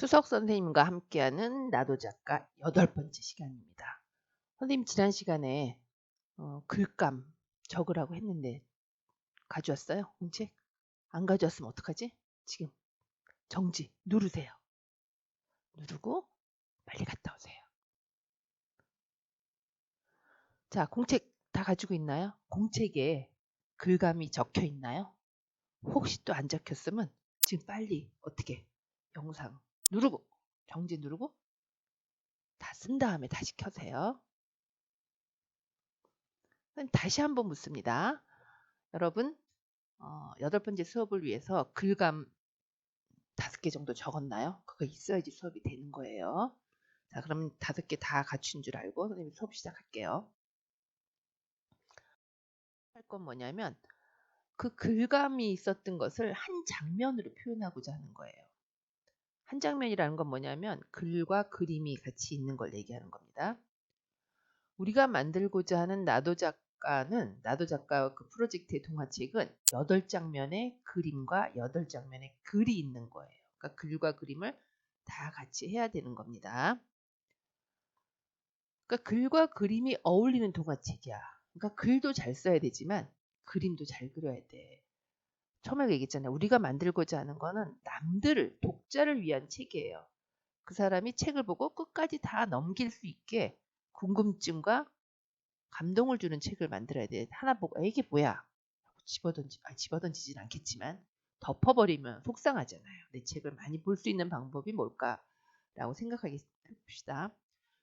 수석 선생님과 함께하는 나도 작가 8번째 시간입니다. 선생님 지난 시간에 글감 적으라고 했는데 가져왔어요? 공책? 안 가져왔으면 어떡하지? 지금 정지 누르세요. 누르고 빨리 갔다 오세요. 자, 공책 다 가지고 있나요? 공책에 글감이 적혀 있나요? 혹시 또 안 적혔으면 지금 빨리 어떻게 영상 누르고 정지 누르고 다 쓴 다음에 다시 켜세요. 다시 한번 묻습니다. 여러분 8번째 수업을 위해서 글감 5개 정도 적었나요? 그거 있어야지 수업이 되는 거예요. 자, 그럼 5개 다 갖춘 줄 알고 선생님 수업 시작할게요. 할 건 뭐냐면 그 글감이 있었던 것을 한 장면으로 표현하고자 하는 거예요. 한 장면이라는 건 뭐냐면 글과 그림이 같이 있는 걸 얘기하는 겁니다. 우리가 만들고자 하는 나도 작가와 그 프로젝트의 동화책은 8장면의 그림과 8장면의 글이 있는 거예요. 그러니까 글과 그림을 다 같이 해야 되는 겁니다. 그러니까 글과 그림이 어울리는 동화책이야. 그러니까 글도 잘 써야 되지만 그림도 잘 그려야 돼. 처음에 얘기했잖아요. 우리가 만들고자 하는 거는 남들을, 독자를 위한 책이에요. 그 사람이 책을 보고 끝까지 다 넘길 수 있게 궁금증과 감동을 주는 책을 만들어야 돼. 하나 보고 이게 뭐야? 집어던지진 않겠지만 덮어버리면 속상하잖아요. 내 책을 많이 볼 수 있는 방법이 뭘까라고 생각하게 해봅시다.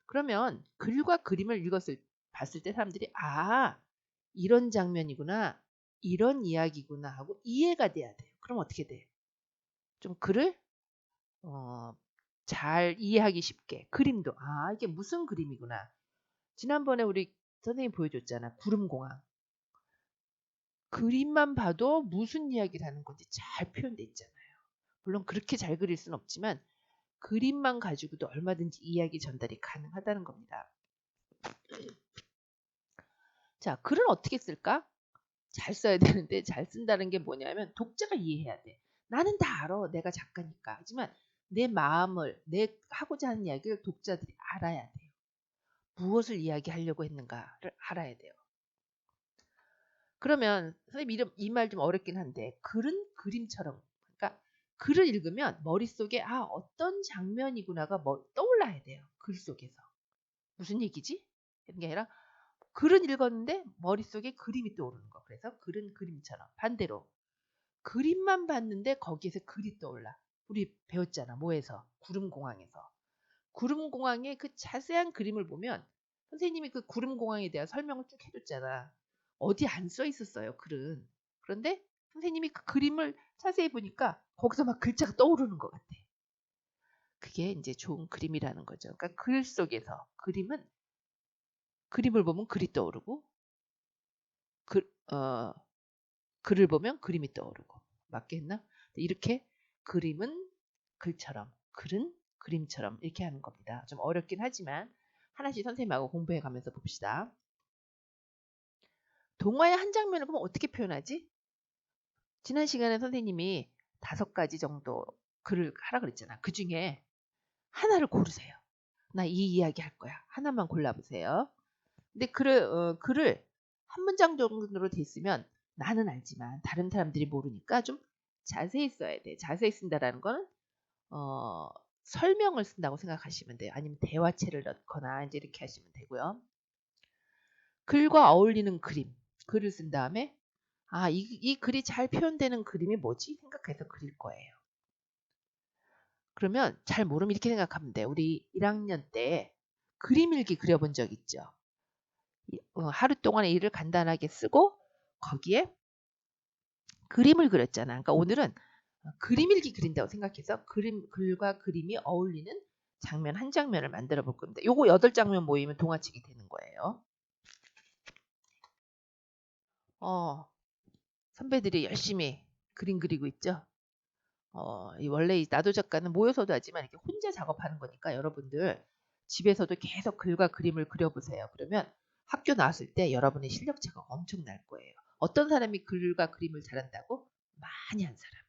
그러면 글과 그림을 봤을 때 사람들이 이런 장면이구나, 이런 이야기구나 하고 이해가 돼야 돼요. 그럼 어떻게 돼? 좀 글을 잘 이해하기 쉽게 그림도 이게 무슨 그림이구나. 지난번에 우리 선생님 보여줬잖아. 구름공항. 그림만 봐도 무슨 이야기를 하는 건지 잘 표현돼 있잖아요. 물론 그렇게 잘 그릴 수는 없지만 그림만 가지고도 얼마든지 이야기 전달이 가능하다는 겁니다. 자, 글은 어떻게 쓸까? 잘 써야 되는데 잘 쓴다는 게 뭐냐면 독자가 이해해야 돼. 나는 다 알아. 내가 작가니까. 하지만 내 마음을, 내 하고자 하는 이야기를 독자들이 알아야 돼요. 무엇을 이야기하려고 했는가를 알아야 돼요. 그러면 선생님 이 말 좀 어렵긴 한데 글은 그림처럼 그러니까 글을 읽으면 머릿속에 어떤 장면이구나가 떠올라야 돼요. 글 속에서. 무슨 얘기지? 이런 게 아니라 글은 읽었는데 머릿속에 그림이 떠오르는 거. 그래서 글은 그림처럼. 반대로 그림만 봤는데 거기에서 글이 떠올라. 우리 배웠잖아. 뭐에서? 구름공항에서. 구름공항의 그 자세한 그림을 보면 선생님이 그 구름공항에 대한 설명을 쭉 해줬잖아. 어디 안 써 있었어요, 글은. 그런데 선생님이 그 그림을 자세히 보니까 거기서 막 글자가 떠오르는 것 같아. 그게 이제 좋은 그림이라는 거죠. 그러니까 글 속에서 그림을 보면 글이 떠오르고 글, 글을 보면 그림이 떠오르고. 맞겠나? 이렇게 그림은 글처럼, 글은 그림처럼 이렇게 하는 겁니다. 좀 어렵긴 하지만 하나씩 선생님하고 공부해 가면서 봅시다. 동화의 한 장면을 보면 어떻게 표현하지? 지난 시간에 선생님이 5가지 정도 글을 하라 그랬잖아. 그 중에 하나를 고르세요. 나 이 이야기 할 거야. 하나만 골라보세요. 근데 글을 한 문장 정도로 돼 있으면 나는 알지만 다른 사람들이 모르니까 좀 자세히 써야 돼. 자세히 쓴다라는 거는 설명을 쓴다고 생각하시면 돼요. 아니면 대화체를 넣거나 이제 이렇게 하시면 되고요. 글과 어울리는 그림, 글을 쓴 다음에 이 글이 잘 표현되는 그림이 뭐지? 생각해서 그릴 거예요. 그러면 잘 모르면 이렇게 생각하면 돼요. 우리 1학년 때 그림 일기 그려본 적 있죠? 하루 동안의 일을 간단하게 쓰고 거기에 그림을 그렸잖아. 그러니까 오늘은 그림 일기 그린다고 생각해서 글과 그림이 어울리는 장면 한 장면을 만들어 볼 겁니다. 요거 8장면 모이면 동화책이 되는 거예요. 선배들이 열심히 그림 그리고 있죠. 원래 나도 작가는 모여서도 하지만 이렇게 혼자 작업하는 거니까 여러분들 집에서도 계속 글과 그림을 그려보세요. 그러면 학교 나왔을 때 여러분의 실력차가 엄청날 거예요. 어떤 사람이 글과 그림을 잘한다고? 많이 한 사람.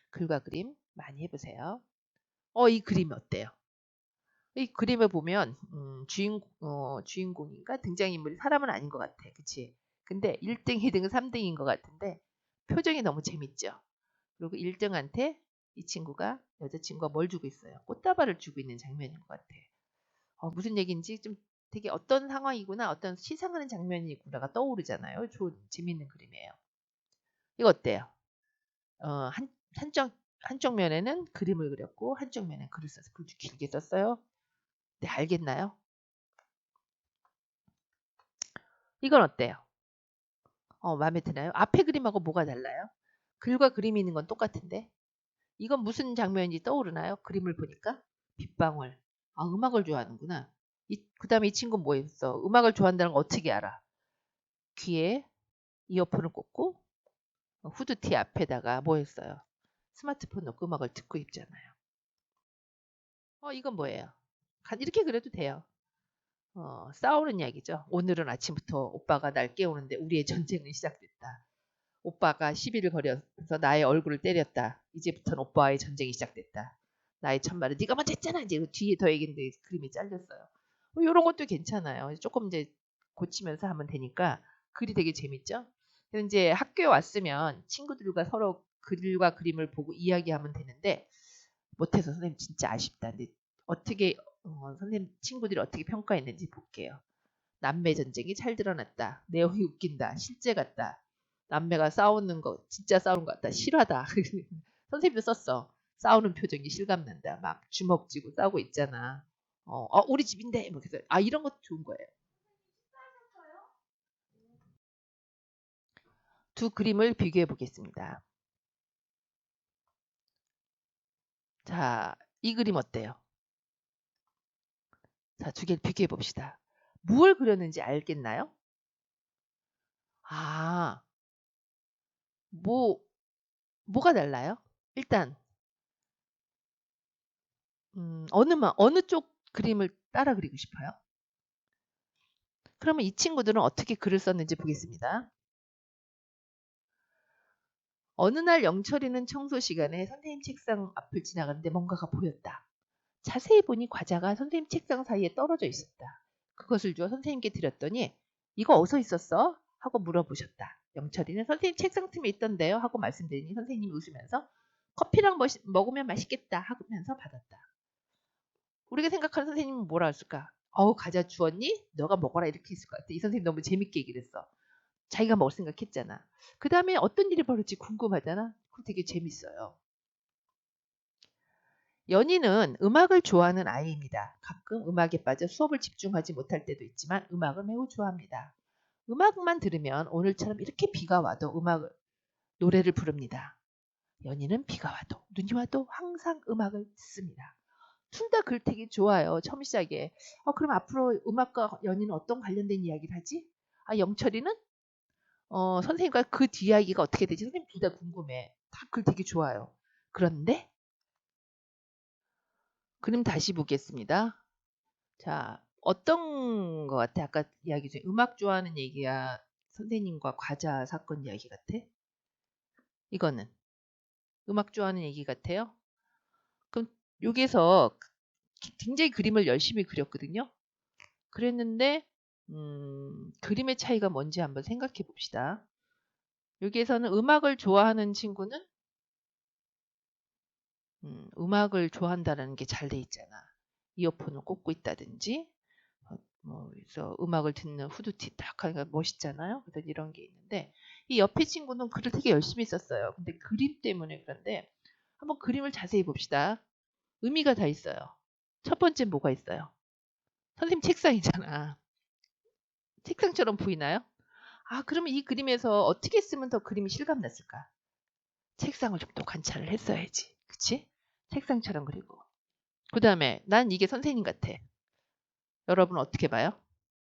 글과 그림 많이 해보세요. 이 그림이 어때요? 이 그림을 보면 주인공인가 등장인물이 사람은 아닌 것 같아. 그치? 근데 1등, 2등, 3등인 것 같은데 표정이 너무 재밌죠? 그리고 1등한테 이 친구가 여자친구가 뭘 주고 있어요? 꽃다발을 주고 있는 장면인 것 같아. 무슨 얘기인지 좀 되게 어떤 상황이구나, 어떤 시상하는 장면이구나가 떠오르잖아요. 좋은 재밌는 그림이에요. 이거 어때요? 한쪽 면에는 그림을 그렸고 한쪽 면에는 글을 써서 글도 길게 썼어요. 네, 알겠나요? 이건 어때요? 마음에 드나요? 앞에 그림하고 뭐가 달라요? 글과 그림이 있는 건 똑같은데 이건 무슨 장면인지 떠오르나요? 그림을 보니까 빗방울. 음악을 좋아하는구나. 그 다음에 이 친구는 뭐 했어? 음악을 좋아한다는 거 어떻게 알아? 귀에 이어폰을 꽂고 후드티 앞에다가 뭐 했어요? 스마트폰 넣고 음악을 듣고 있잖아요. 이건 뭐예요? 이렇게 그려도 돼요. 싸우는 이야기죠. 오늘은 아침부터 오빠가 날 깨우는데 우리의 전쟁은 시작됐다. 오빠가 시비를 걸어서 나의 얼굴을 때렸다. 이제부터는 오빠와의 전쟁이 시작됐다. 나의 첫말은 네가 먼저 했잖아. 이제 뒤에 더 얘기인데 그림이 잘렸어요. 이런 것도 괜찮아요. 조금 이제 고치면서 하면 되니까 글이 되게 재밌죠. 그래서 이제 학교에 왔으면 친구들과 서로 글과 그림을 보고 이야기하면 되는데 못해서 선생님 진짜 아쉽다. 근데 어떻게 선생님 친구들이 어떻게 평가했는지 볼게요. 남매 전쟁이 잘 드러났다. 내용이 웃긴다. 실제 같다. 남매가 싸우는 거 진짜 싸우는 것 같다. 실화다. 선생님도 썼어. 싸우는 표정이 실감난다. 막 주먹 쥐고 싸우고 있잖아. 우리 집인데. 뭐 그래서 이런 것도 좋은 거예요. 두 그림을 비교해 보겠습니다. 자, 이 그림 어때요? 자, 두 개를 비교해 봅시다. 무엇을 그렸는지 알겠나요? 아, 뭐 뭐가 달라요? 일단 어느 쪽 그림을 따라 그리고 싶어요? 그러면 이 친구들은 어떻게 글을 썼는지 보겠습니다. 어느 날 영철이는 청소 시간에 선생님 책상 앞을 지나가는데 뭔가가 보였다. 자세히 보니 과자가 선생님 책상 사이에 떨어져 있었다. 그것을 주어 선생님께 드렸더니 이거 어디서 있었어? 하고 물어보셨다. 영철이는 선생님 책상 틈에 있던데요 하고 말씀드리니 선생님이 웃으면서 커피랑 먹으면 맛있겠다 하면서 받았다. 우리가 생각하는 선생님은 뭐라 했을까? 과자 주었니? 너가 먹어라 이렇게 했을 것 같아. 이 선생님 너무 재밌게 얘기를 했어. 자기가 먹을 생각했잖아. 그 다음에 어떤 일이 벌어질지 궁금하잖아. 그럼 되게 재밌어요. 연희는 음악을 좋아하는 아이입니다. 가끔 음악에 빠져 수업을 집중하지 못할 때도 있지만 음악을 매우 좋아합니다. 음악만 들으면 오늘처럼 이렇게 비가 와도 노래를 부릅니다. 연희는 비가 와도 눈이 와도 항상 음악을 듣습니다. 둘 다 글택이 좋아요. 처음 시작에. 그럼 앞으로 음악과 연희는 어떤 관련된 이야기를 하지? 영철이는 선생님과 그 뒤이야기가 어떻게 되지? 선생님 둘 다 궁금해. 다 글 되게 좋아요. 그런데 그림 다시 보겠습니다. 자, 어떤 것 같아? 아까 이야기 중에 음악 좋아하는 얘기야? 선생님과 과자 사건 이야기 같아? 이거는 음악 좋아하는 얘기 같아요? 그럼 여기서 굉장히 그림을 열심히 그렸거든요. 그랬는데 그림의 차이가 뭔지 한번 생각해 봅시다. 여기에서는 음악을 좋아하는 친구는 음악을 좋아한다는 게 잘 돼 있잖아. 이어폰을 꽂고 있다든지 그래서 음악을 듣는 후드티 딱 하니까 멋있잖아요. 그래서 이런 게 있는데 이 옆에 친구는 글을 되게 열심히 썼어요. 근데 그림 때문에 그런데 한번 그림을 자세히 봅시다. 의미가 다 있어요. 첫 번째 뭐가 있어요? 선생님 책상이잖아. 책상처럼 보이나요? 그러면 이 그림에서 어떻게 쓰면 더 그림이 실감났을까? 책상을 좀 더 관찰을 했어야지. 그치? 책상처럼 그리고. 그 다음에 난 이게 선생님 같아. 여러분 어떻게 봐요?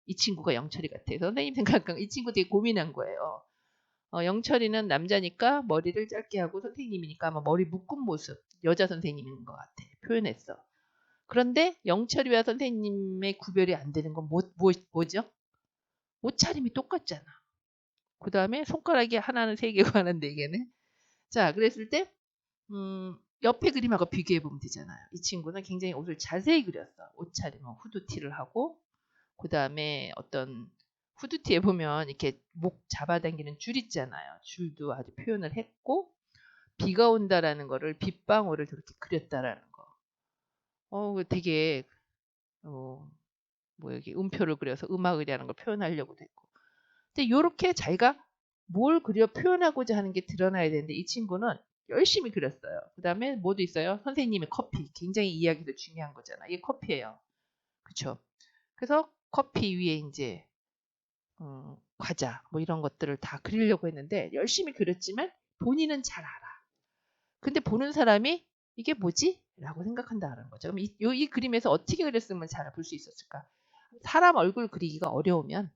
이 친구가 영철이 같아. 선생님 생각한 이 친구 되게 고민한 거예요. 영철이는 남자니까 머리를 짧게 하고 선생님이니까 아마 머리 묶은 모습 여자 선생님인 것 같아. 표현했어. 그런데 영철이와 선생님의 구별이 안 되는 건 뭐죠? 옷차림이 똑같잖아. 그 다음에 손가락이 하나는 3개고 하나는 4개네. 자, 그랬을 때 옆에 그림하고 비교해 보면 되잖아요. 이 친구는 굉장히 옷을 자세히 그렸어. 옷차림은 후드티를 하고, 그 다음에 어떤 후드티에 보면 이렇게 목 잡아당기는 줄 있잖아요. 줄도 아주 표현을 했고, 비가 온다라는 거를 빗방울을 저렇게 그렸다라는 거. 되게 뭐 여기 음표를 그려서 음악이라는 걸 표현하려고도 했고. 근데 요렇게 자기가 뭘 그려 표현하고자 하는 게 드러나야 되는데 이 친구는 열심히 그렸어요. 그 다음에 뭐도 있어요? 선생님의 커피. 굉장히 이야기도 중요한 거잖아. 이게 커피예요. 그쵸? 그래서 커피 위에 이제 과자 뭐 이런 것들을 다 그리려고 했는데 열심히 그렸지만 본인은 잘 알아. 근데 보는 사람이 이게 뭐지? 라고 생각한다는 거죠. 그럼 이 그림에서 어떻게 그렸으면 잘 볼 수 있었을까? 사람 얼굴 그리기가 어려우면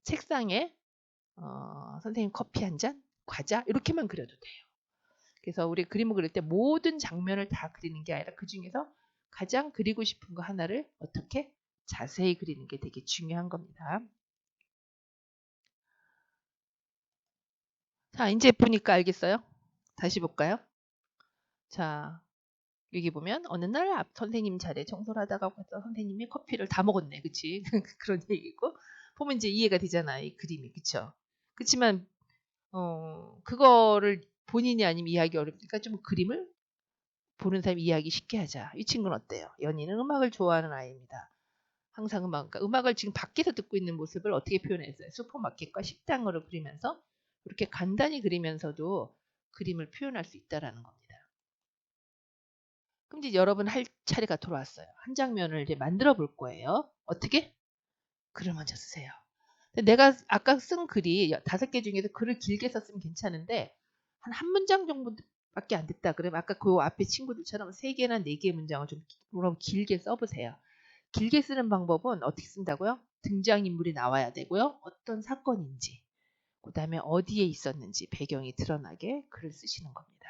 책상에 선생님 커피 한 잔, 과자 이렇게만 그려도 돼요. 그래서 우리 그림을 그릴 때 모든 장면을 다 그리는 게 아니라 그 중에서 가장 그리고 싶은 거 하나를 어떻게 자세히 그리는 게 되게 중요한 겁니다. 자, 이제 보니까 알겠어요? 다시 볼까요? 자, 여기 보면 어느 날 앞 선생님 자리에 청소를 하다가 가서 선생님이 커피를 다 먹었네. 그치? 그런 얘기고. 보면 이제 이해가 되잖아. 이 그림이. 그쵸? 그치만, 그거를 본인이 아니면 이해하기 어렵으니까 좀 그림을 보는 사람이 이해하기 쉽게 하자. 이 친구는 어때요? 연희는 음악을 좋아하는 아이입니다. 항상 그러니까 음악을 지금 밖에서 듣고 있는 모습을 어떻게 표현했어요? 슈퍼마켓과 식당으로 그리면서 이렇게 간단히 그리면서도 그림을 표현할 수 있다라는 겁니다. 그럼 이제 여러분 할 차례가 돌아왔어요. 한 장면을 이제 만들어 볼 거예요. 어떻게? 글을 먼저 쓰세요. 내가 아까 쓴 글이 5개 중에서 글을 길게 썼으면 괜찮은데 한 문장 정도밖에 안 됐다. 그러면 아까 그 앞에 친구들처럼 3개나 4개의 문장을 좀 길게 써보세요. 길게 쓰는 방법은 어떻게 쓴다고요? 등장인물이 나와야 되고요. 어떤 사건인지, 그 다음에 어디에 있었는지 배경이 드러나게 글을 쓰시는 겁니다.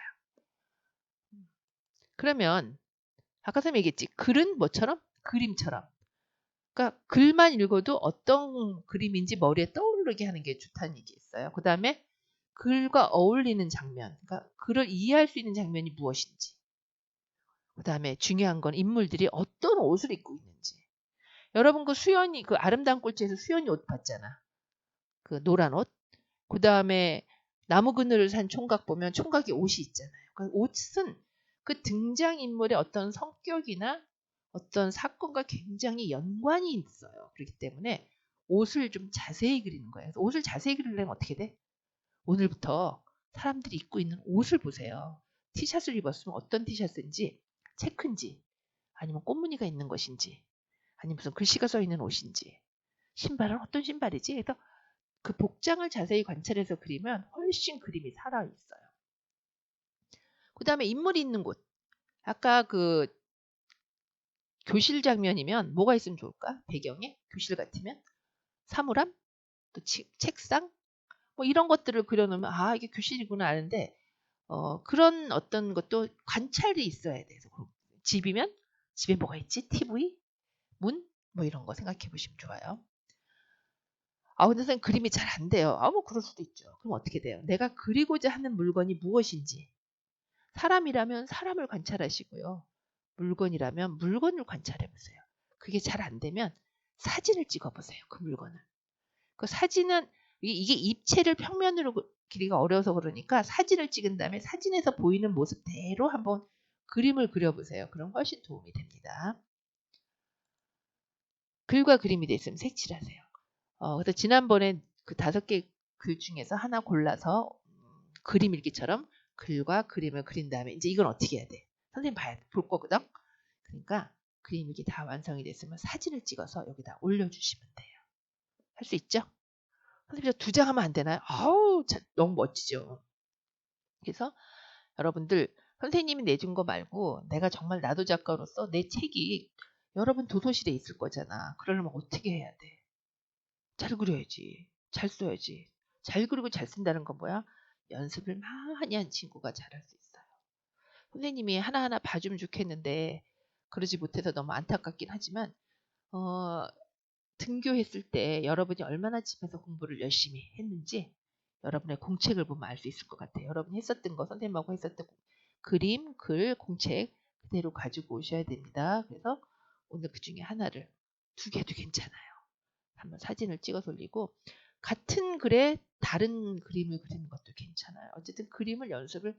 그러면 아까 선생님 얘기했지. 글은 뭐처럼? 그림처럼. 그러니까 글만 읽어도 어떤 그림인지 머리에 떠오르게 하는 게 좋다는 얘기였어요. 그 다음에 글과 어울리는 장면, 그러니까 글을 이해할 수 있는 장면이 무엇인지. 그 다음에 중요한 건 인물들이 어떤 옷을 입고 있는지. 여러분 그 수연이 그 아름다운 꼴찌에서 수연이 옷 봤잖아. 그 노란 옷. 그 다음에 나무 그늘을 산 총각 보면 총각이 옷이 있잖아요. 그 옷은 그 등장인물의 어떤 성격이나 어떤 사건과 굉장히 연관이 있어요. 그렇기 때문에 옷을 좀 자세히 그리는 거예요. 그래서 옷을 자세히 그리려면 어떻게 돼? 오늘부터 사람들이 입고 있는 옷을 보세요. 티셔츠를 입었으면 어떤 티셔츠인지, 체크인지, 아니면 꽃무늬가 있는 것인지, 아니면 무슨 글씨가 써 있는 옷인지, 신발은 어떤 신발이지? 그래서 그 복장을 자세히 관찰해서 그리면 훨씬 그림이 살아있어요. 그 다음에 인물이 있는 곳. 아까 그 교실 장면이면 뭐가 있으면 좋을까? 배경에? 교실 같으면? 사물함? 또 책상? 뭐 이런 것들을 그려놓으면 아 이게 교실이구나 아는데 그런 어떤 것도 관찰이 있어야 돼서 집이면 집에 뭐가 있지? TV? 문? 뭐 이런 거 생각해 보시면 좋아요. 근데 선생님 그림이 잘 안 돼요. 뭐 그럴 수도 있죠. 그럼 어떻게 돼요? 내가 그리고자 하는 물건이 무엇인지. 사람이라면 사람을 관찰하시고요. 물건이라면 물건을 관찰해 보세요. 그게 잘 안 되면 사진을 찍어 보세요. 그 물건을. 그 사진은 이게 입체를 평면으로 그리기가 어려워서 그러니까 사진을 찍은 다음에 사진에서 보이는 모습대로 한번 그림을 그려보세요. 그럼 훨씬 도움이 됩니다. 글과 그림이 됐으면 색칠하세요. 그래서 지난번에 그 5개 글 중에서 하나 골라서 그림 일기처럼 글과 그림을 그린 다음에 이제 이건 어떻게 해야 돼? 선생님 볼 거거든? 그러니까 그림 일기 다 완성이 됐으면 사진을 찍어서 여기다 올려주시면 돼요. 할 수 있죠? 선생님 저 2장 하면 안 되나요? 아우 너무 멋지죠. 그래서 여러분들 선생님이 내준 거 말고 내가 정말 나도 작가로서 내 책이 여러분 도서실에 있을 거잖아. 그러려면 어떻게 해야 돼? 잘 그려야지. 잘 써야지. 잘 그리고 잘 쓴다는 건 뭐야? 연습을 많이 한 친구가 잘할 수 있어요. 선생님이 하나하나 봐주면 좋겠는데 그러지 못해서 너무 안타깝긴 하지만 등교했을 때 여러분이 얼마나 집에서 공부를 열심히 했는지 여러분의 공책을 보면 알 수 있을 것 같아요. 여러분이 했었던 거 선생님하고 했었던 그림, 글, 공책 그대로 가지고 오셔야 됩니다. 그래서 오늘 그 중에 하나를, 두 개도 괜찮아요. 한번 사진을 찍어서 올리고 같은 글에 다른 그림을 그리는 것도 괜찮아요. 어쨌든 그림을 연습을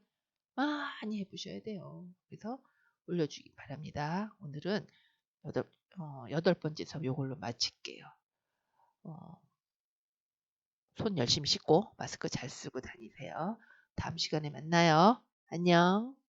많이 해보셔야 돼요. 그래서 올려주기 바랍니다. 오늘은 여덟 번째 수업 요걸로 마칠게요. 손 열심히 씻고 마스크 잘 쓰고 다니세요. 다음 시간에 만나요. 안녕.